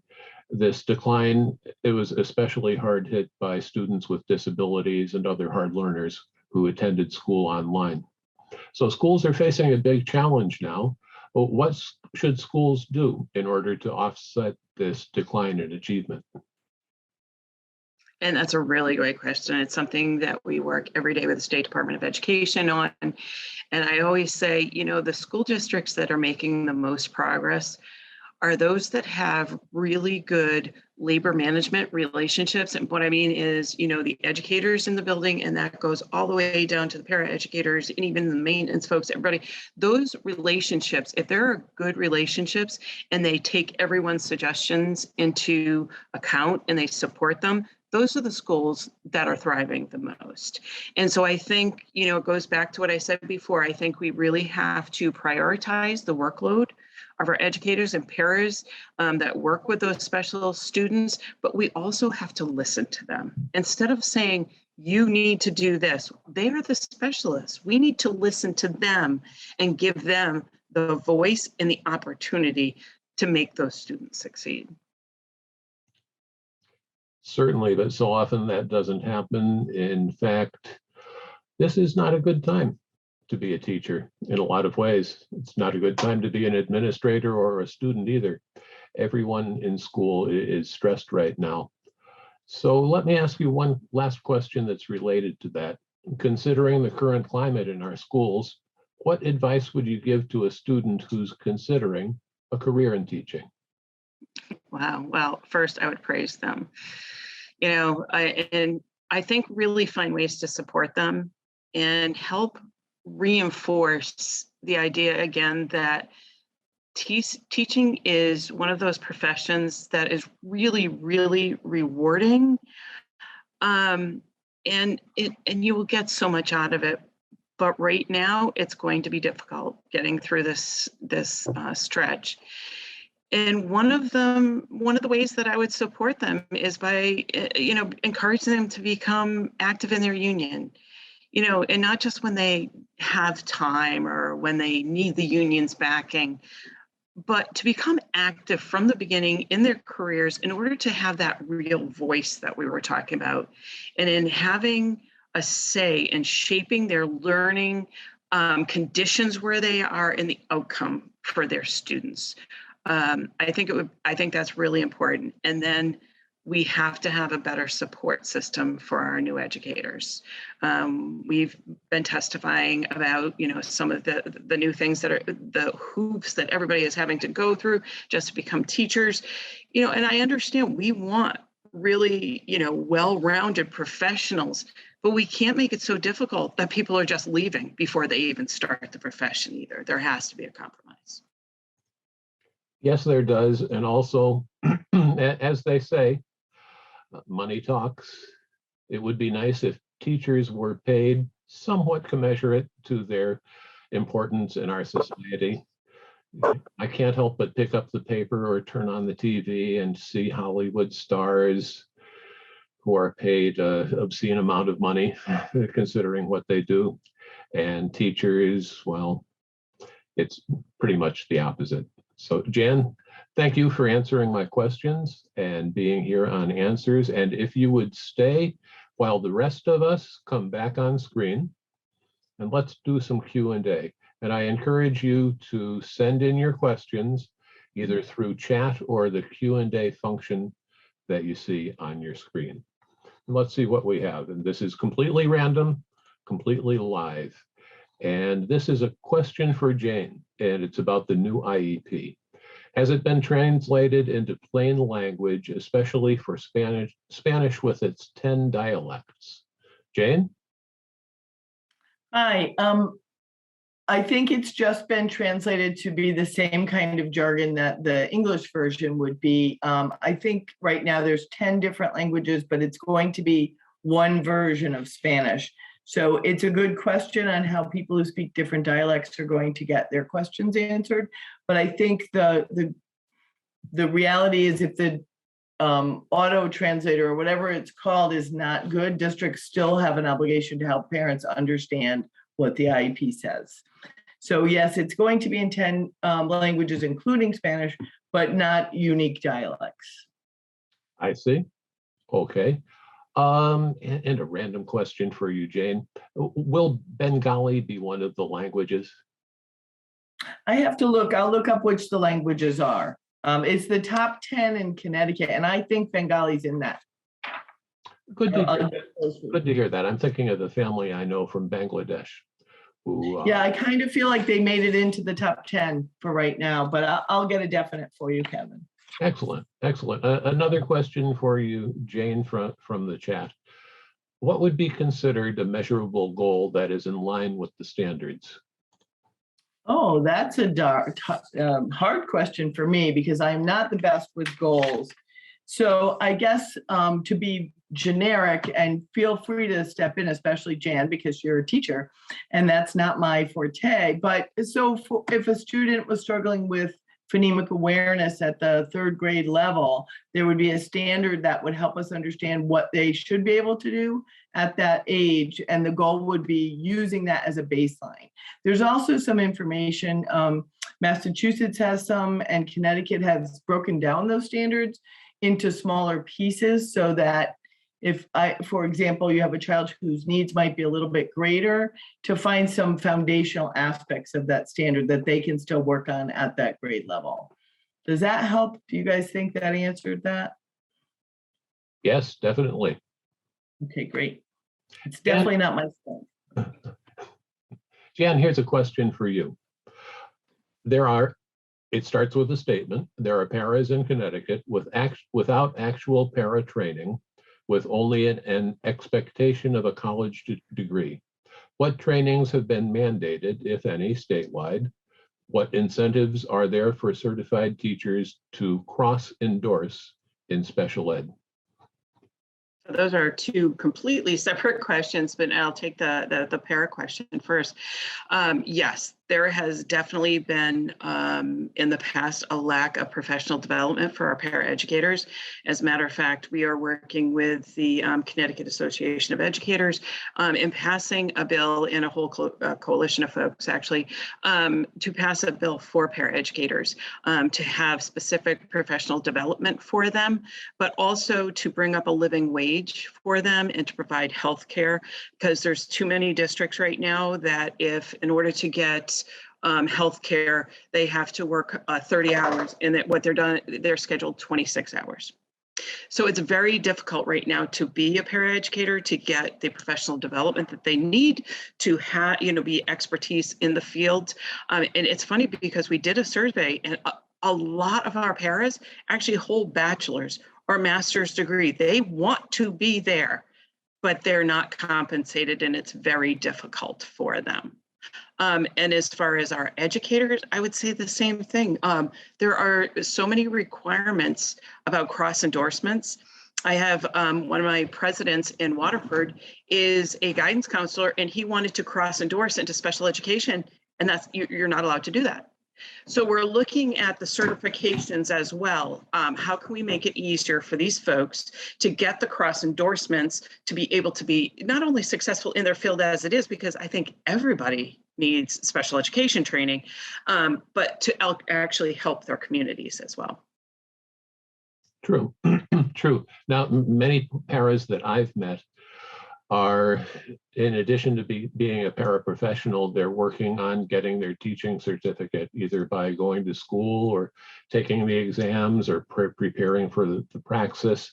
A: this decline, it was especially hard hit by students with disabilities and other hard learners who attended school online. So schools are facing a big challenge now. What should schools do in order to offset this decline in achievement?
D: And that's a really great question. It's something that we work every day with the State Department of Education on. And I always say, you know, the school districts that are making the most progress are those that have really good labor management relationships. And what I mean is, you know, the educators in the building, and that goes all the way down to the parent educators and even the maintenance folks, everybody, those relationships, if there are good relationships and they take everyone's suggestions into account and they support them, those are the schools that are thriving the most. And so I think, you know, it goes back to what I said before. I think we really have to prioritize the workload of our educators and paras that work with those special students, but we also have to listen to them. Instead of saying, you need to do this, they are the specialists. We need to listen to them and give them the voice and the opportunity to make those students succeed.
A: Certainly, but so often that doesn't happen. In fact, this is not a good time to be a teacher in a lot of ways. It's not a good time to be an administrator or a student either. Everyone in school is stressed right now. So let me ask you one last question that's related to that. Considering the current climate in our schools, what advice would you give to a student who's considering a career in teaching?
D: Wow. Well, first I would praise them. You know, I think really find ways to support them and help reinforce the idea again that teaching is one of those professions that is really, really rewarding. And you will get so much out of it. But right now, it's going to be difficult getting through this stretch. And one of the ways that I would support them is by, you know, encouraging them to become active in their union, you know, and not just when they have time or when they need the union's backing, but to become active from the beginning in their careers in order to have that real voice that we were talking about, and in having a say in shaping their learning conditions where they are and the outcome for their students. I think that's really important. And then we have to have a better support system for our new educators. We've been testifying about, you know, some of the new things that are the hoops that everybody is having to go through just to become teachers, you know, and I understand we want really, you know, well-rounded professionals, but we can't make it so difficult that people are just leaving before they even start the profession either. There has to be a compromise.
A: Yes, there does. And also, as they say, money talks. It would be nice if teachers were paid somewhat commensurate to their importance in our society. I can't help but pick up the paper or turn on the TV and see Hollywood stars who are paid an obscene amount of money, considering what they do. And teachers, well, it's pretty much the opposite. So Jan, thank you for answering my questions and being here on Answers. And if you would stay while the rest of us come back on screen, and let's do some Q&A. And I encourage you to send in your questions either through chat or the Q&A function that you see on your screen. And let's see what we have. And this is completely random, completely live. And this is a question for Jane, and it's about the new IEP. Has it been translated into plain language, especially for Spanish with its 10 dialects? Jane?
B: Hi, I think it's just been translated to be the same kind of jargon that the English version would be. I think right now there's 10 different languages, but it's going to be one version of Spanish. So it's a good question on how people who speak different dialects are going to get their questions answered. But I think the reality is, if the auto translator or whatever it's called is not good, districts still have an obligation to help parents understand what the IEP says. So yes, it's going to be in 10 languages, including Spanish, but not unique dialects.
A: I see. Okay. And a random question for you, Jane. Will Bengali be one of the languages?
B: I have to look. I'll look up which the languages are. It's the top 10 in Connecticut, and I think Bengali's in that.
A: Good to hear that. I'm thinking of the family I know from Bangladesh. Who,
B: yeah, I kind of feel like they made it into the top 10 for right now, but I'll get a definite for you, Kevin.
A: Excellent, excellent. Another question for you, Jane, from the chat. What would be considered a measurable goal that is in line with the standards?
B: Oh, that's a hard question for me, because I'm not the best with goals. So I guess to be generic, and feel free to step in, especially Jan, because you're a teacher and that's not my forte. But so if a student was struggling with phonemic awareness at the 3rd grade level, there would be a standard that would help us understand what they should be able to do at that age. And the goal would be using that as a baseline. There's also some information, Massachusetts has some, and Connecticut has broken down those standards into smaller pieces, so that if for example, you have a child whose needs might be a little bit greater, to find some foundational aspects of that standard that they can still work on at that grade level. Does that help? Do you guys think that answered that?
A: Yes, definitely.
B: Okay, great. It's definitely not my strength.
A: Jan, here's a question for you. It starts with a statement. There are paras in Connecticut without actual para training, with only an expectation of a college degree. What trainings have been mandated, if any, statewide? What incentives are there for certified teachers to cross-endorse in special ed?
D: So those are two completely separate questions, but I'll take the para question first. Yes, there has definitely been in the past a lack of professional development for our paraeducators. As a matter of fact, we are working with the Connecticut Association of Educators in passing a bill, in a whole coalition of folks actually, to pass a bill for paraeducators to have specific professional development for them, but also to bring up a living wage for them and to provide health care, because there's too many districts right now that if in order to get health care, they have to work 30 hours, and that what they're scheduled 26 hours. So it's very difficult right now to be a paraeducator, to get the professional development that they need to have, be expertise in the field. And it's funny because we did a survey, and a lot of our paras actually hold bachelor's or master's degree. They want to be there, but they're not compensated, and it's very difficult for them. And as far as our educators, I would say the same thing. There are so many requirements about cross endorsements. I have one of my presidents in Waterford is a guidance counselor, and he wanted to cross endorse into special education, and you're not allowed to do that. So we're looking at the certifications as well. How can we make it easier for these folks to get the cross endorsements to be able to be not only successful in their field as it is, because I think everybody needs special education training, but to actually help their communities as well.
A: True, true. Now, many paras that I've met are, in addition to being a paraprofessional, they're working on getting their teaching certificate, either by going to school or taking the exams or preparing for the praxis.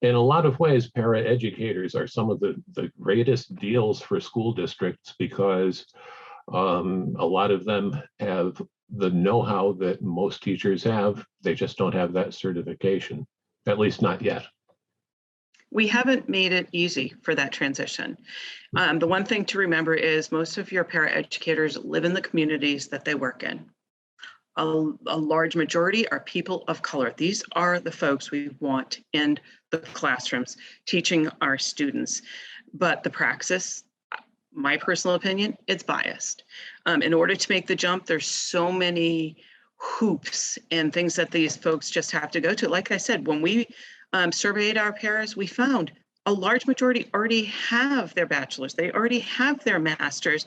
A: In a lot of ways, paraeducators are some of the greatest deals for school districts, because a lot of them have the know-how that most teachers have. They just don't have that certification, at least not yet.
D: We haven't made it easy for that transition. The one thing to remember is most of your paraeducators live in the communities that they work in. A large majority are people of color. These are the folks we want in the classrooms, teaching our students. But the praxis, my personal opinion, it's biased. In order to make the jump, there's so many hoops and things that these folks just have to go to. Like I said, when we surveyed our paras, we found a large majority already have their bachelor's. They already have their master's.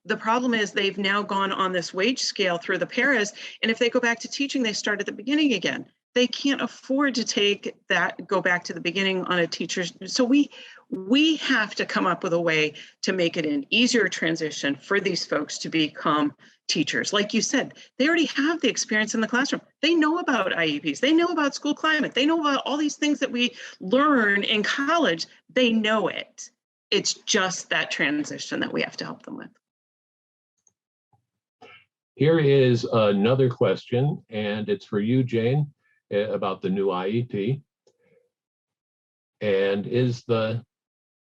D: The problem is they've now gone on this wage scale through the paras. And if they go back to teaching, they start at the beginning again. They can't afford to take that, go back to the beginning on a teacher's. So we have to come up with a way to make it an easier transition for these folks to become teachers. Like you said, they already have the experience in the classroom. They know about IEPs. They know about school climate. They know about all these things that we learn in college. They know it. It's just that transition that we have to help them with.
A: Here is another question, and it's for you, Jane, about the new IEP. And is the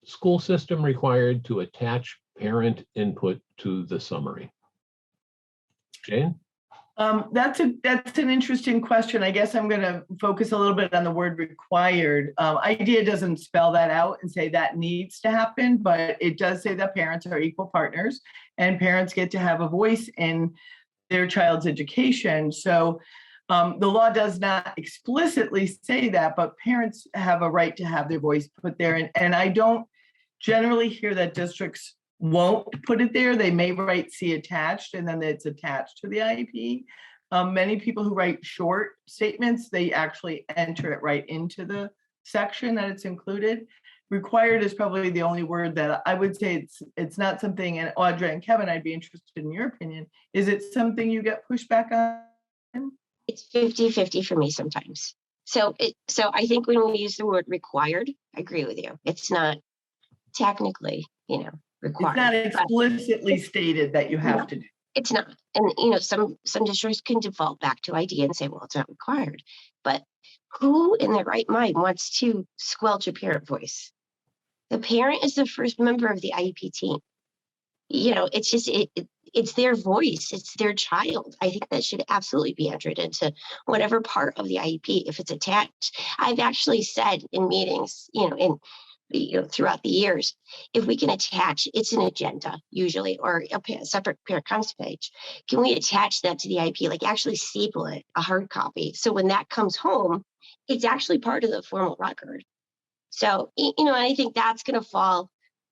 A: school system required to attach parent input to the summary? Jane?
B: That's an interesting question. I guess I'm going to focus a little bit on the word required. IDEA doesn't spell that out and say that needs to happen, but it does say that parents are equal partners and parents get to have a voice in their child's education. So the law does not explicitly say that, but parents have a right to have their voice put there. And I don't generally hear that districts won't put it there. They may write "see attached" and then it's attached to the IEP. Many people who write short statements, they actually enter it right into the section that it's included. Required is probably the only word that I would say it's not something, and Audra and Kevin, I'd be interested in your opinion. Is it something you get pushback on?
C: It's 50-50 for me sometimes. So I think when we use the word required, I agree with you. It's not technically, required.
B: It's not explicitly stated that you have to do.
C: It's not. And some districts can default back to IDEA and say, well, it's not required. But who in their right mind wants to squelch a parent voice? The parent is the first member of the IEP team. It's just it's their voice, it's their child. I think that should absolutely be entered into whatever part of the IEP if it's attached. I've actually said in meetings, throughout the years, if we can attach, it's an agenda usually, or a separate parent comments page. Can we attach that to the IEP, like actually staple it, a hard copy? So when that comes home, it's actually part of the formal record. So, and I think that's going to fall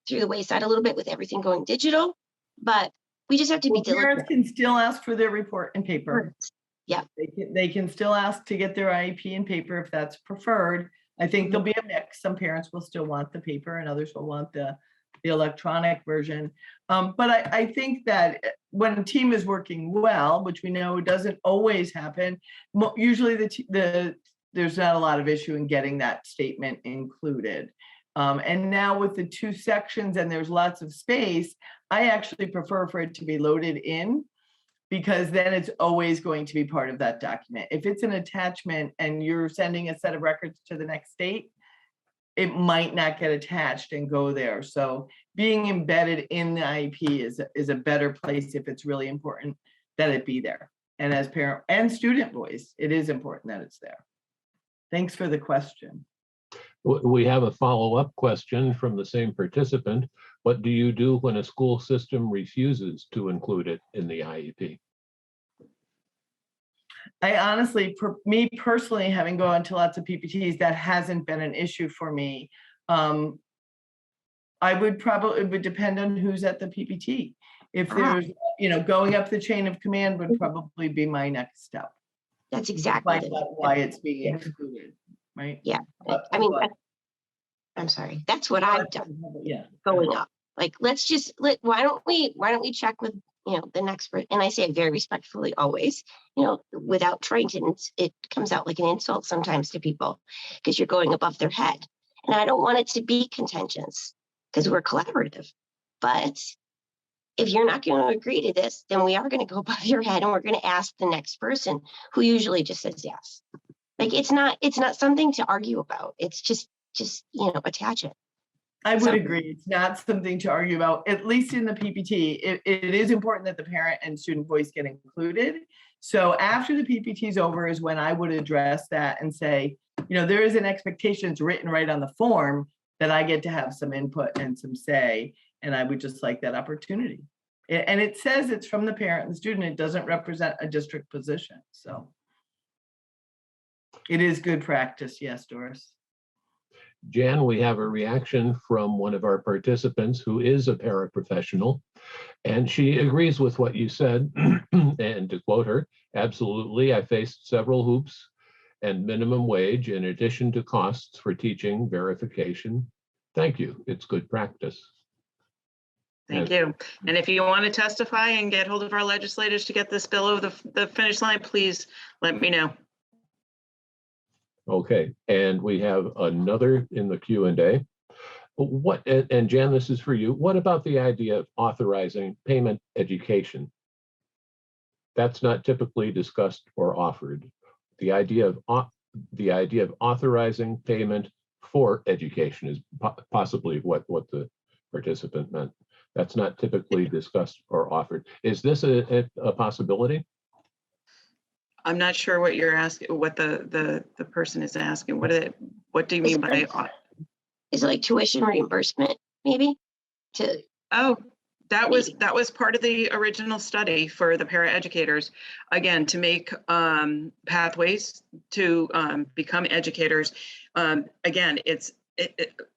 C: through the wayside a little bit with everything going digital, but we just have to be diligent.
B: Parents can still ask for their report in paper.
C: Yeah.
B: They can still ask to get their IEP in paper if that's preferred. I think there'll be a mix. Some parents will still want the paper and others will want the electronic version. But I think that when a team is working well, which we know doesn't always happen, usually there's not a lot of issue in getting that statement included. And now with the two sections and there's lots of space, I actually prefer for it to be loaded in, because then it's always going to be part of that document. If it's an attachment and you're sending a set of records to the next state, it might not get attached and go there. So being embedded in the IEP is a better place if it's really important that it be there. And as parent and student voice, it is important that it's there. Thanks for the question.
A: We have a follow-up question from the same participant. What do you do when a school system refuses to include it in the IEP?
B: I honestly, for me personally, having gone to lots of PPTs, that hasn't been an issue for me. It would depend on who's at the PPT. If there's, going up the chain of command would probably be my next step.
C: That's exactly
B: why it's being excluded, right?
C: Yeah. I'm sorry. That's what I've done.
B: Yeah.
C: Going up. Like, why don't we check with, the next person? And I say it very respectfully always, without trying to, it comes out like an insult sometimes to people because you're going above their head. And I don't want it to be contentious because we're collaborative. But if you're not going to agree to this, then we are going to go above your head and we're going to ask the next person, who usually just says yes. Like, it's not something to argue about. It's just attach it.
B: I would agree. It's not something to argue about, at least in the PPT. It is important that the parent and student voice get included. So after the PPT is over is when I would address that and say, there is an expectation, it's written right on the form, that I get to have some input and some say, and I would just like that opportunity. And it says it's from the parent and student. It doesn't represent a district position. So it is good practice. Yes, Doris.
A: Jan, we have a reaction from one of our participants who is a paraprofessional, and she agrees with what you said. And to quote her, absolutely, I faced several hoops and minimum wage in addition to costs for teaching verification. Thank you. It's good practice.
D: Thank you. And if you want to testify and get hold of our legislators to get this bill over the finish line, please let me know.
A: Okay, and we have another in the Q&A. And Jan, this is for you. What about the idea of authorizing payment education? That's not typically discussed or offered. The idea of authorizing payment for education is possibly what the participant meant. That's not typically discussed or offered. Is this a possibility?
D: I'm not sure what you're asking, what the person is asking. What do you mean by?
C: Is it like tuition reimbursement, maybe?
D: Oh, that was part of the original study for the paraeducators. Again, to make pathways to become educators. Again,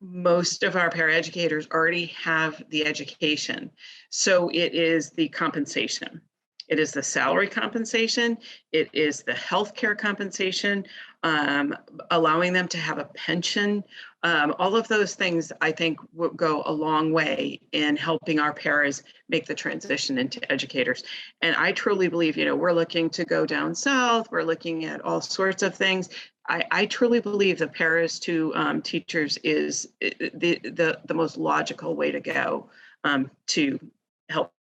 D: most of our paraeducators already have the education. So it is the compensation. It is the salary compensation. It is the healthcare compensation, allowing them to have a pension. All of those things, I think, will go a long way in helping our paras make the transition into educators. And I truly believe, we're looking to go down south. We're looking at all sorts of things. I truly believe the paras to teachers is the most logical way to go to help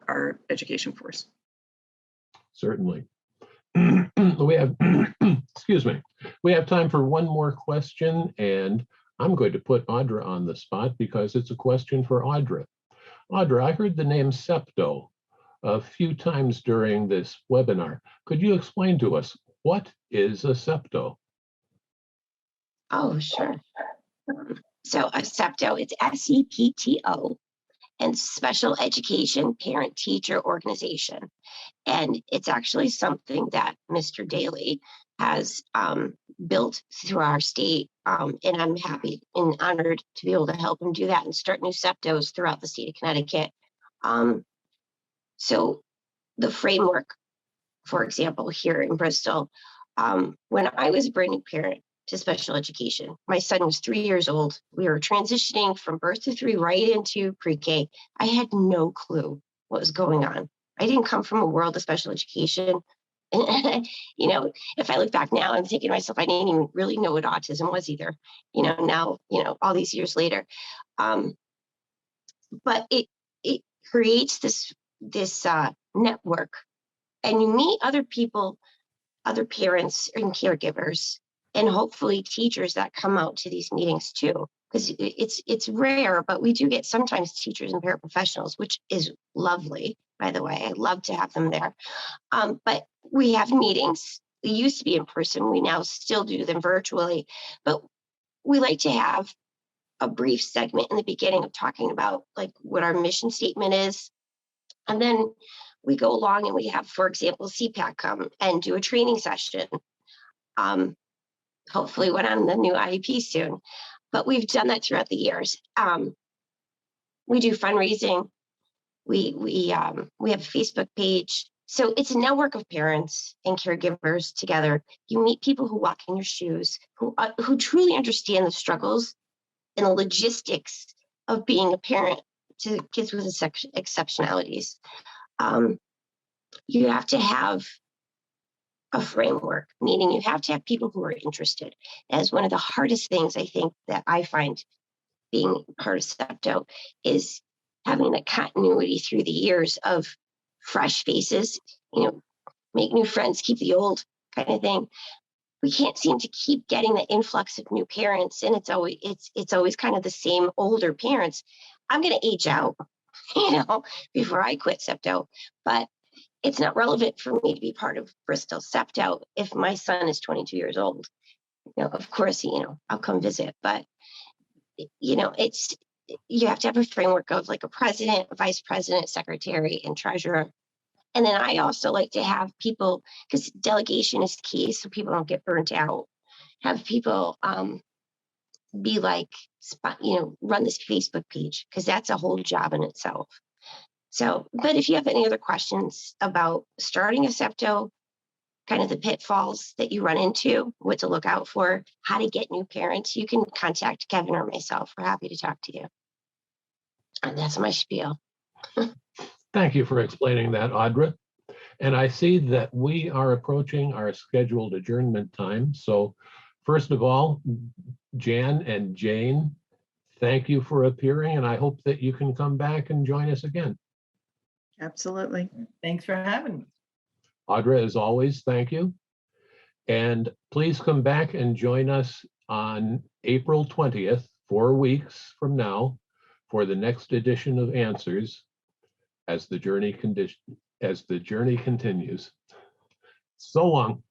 D: our education force.
A: Certainly. We have, excuse me, we have time for one more question, and I'm going to put Audra on the spot because it's a question for Audra. Audra, I heard the name septo a few times during this webinar. Could you explain to us what is a septo?
C: Oh, sure. So a septo, it's SEPTO, and Special Education Parent Teacher Organization. And it's actually something that Mr. Daly has built through our state. And I'm happy and honored to be able to help him do that and start new septos throughout the state of Connecticut. So the framework, for example, here in Bristol, when I was a brand new parent to special education, my son was 3 years old. We were transitioning from birth to 3 right into pre-K. I had no clue what was going on. I didn't come from a world of special education. If I look back now, I'm thinking to myself, I didn't even really know what autism was either. Now, all these years later. But it creates this network, and you meet other people, other parents and caregivers, and hopefully teachers that come out to these meetings too, because it's rare, but we do get sometimes teachers and paraprofessionals, which is lovely, by the way. I love to have them there. But we have meetings. They used to be in person. We now still do them virtually, but we like to have a brief segment in the beginning of talking about like what our mission statement is. And then we go along and we have, for example, CPAC come and do a training session. Hopefully when I'm the new IEP soon, but we've done that throughout the years. We do fundraising. We have a Facebook page. So it's a network of parents and caregivers together. You meet people who walk in your shoes, who truly understand the struggles and the logistics of being a parent to kids with exceptionalities. You have to have a framework, meaning you have to have people who are interested. As one of the hardest things I think that I find being part of SEPTO is having the continuity through the years of fresh faces, make new friends, keep the old kind of thing. We can't seem to keep getting the influx of new parents, and it's always kind of the same older parents. I'm going to age out, before I quit SEPTO, but it's not relevant for me to be part of Bristol SEPTO if my son is 22 years old. of course, I'll come visit, but it's, you have to have a framework of like a president, vice president, secretary, and treasurer. And then I also like to have people, because delegation is key, so people don't get burnt out. Have people be like, run this Facebook page, because that's a whole job in itself. So, but if you have any other questions about starting a SEPTO, kind of the pitfalls that you run into, what to look out for, how to get new parents, you can contact Kevin or myself. We're happy to talk to you. And that's my spiel.
A: Thank you for explaining that, Audra. And I see that we are approaching our scheduled adjournment time. So first of all, Jan and Jane, thank you for appearing, and I hope that you can come back and join us again.
D: Absolutely.
B: Thanks for having me.
A: Audra, as always, thank you. And please come back and join us on April 20th, 4 weeks from now, for the next edition of Answers as the journey continues. So long.